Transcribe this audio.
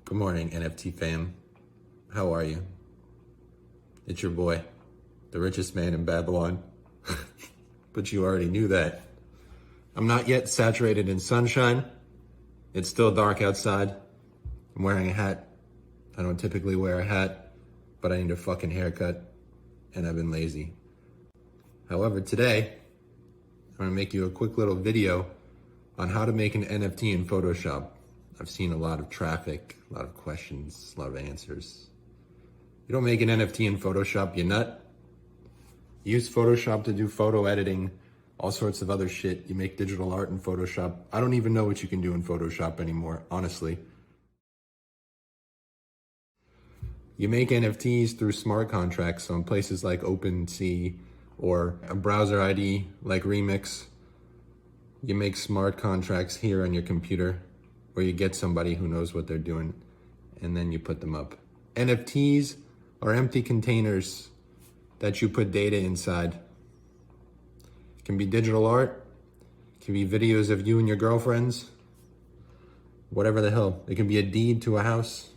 Good morning, NFT fam. How are you? It's your boy, the richest man in Babylon. But you already knew that. I'm not yet saturated in sunshine. It's still dark outside. I'm wearing a hat. I don't typically wear a hat, but I need a fucking haircut, and I've been lazy. However, today, I'm gonna make you a quick little video on how to make an NFT in Photoshop. I've seen a lot of traffic, a lot of questions, a lot of answers. You don't make an NFT in Photoshop, you nut. You use Photoshop to do photo editing, all sorts of other shit. You make digital art in Photoshop. I don't even know what you can do in Photoshop anymore, honestly. You make NFTs through smart contracts on places like OpenSea or a browser ID like Remix. You make smart contracts here on your computer, or you get somebody who knows what they're doing, and then you put them up. NFTs are empty containers that you put data inside. It can be digital art, it can be videos of you and your girlfriends, whatever the hell. It can be a deed to a house.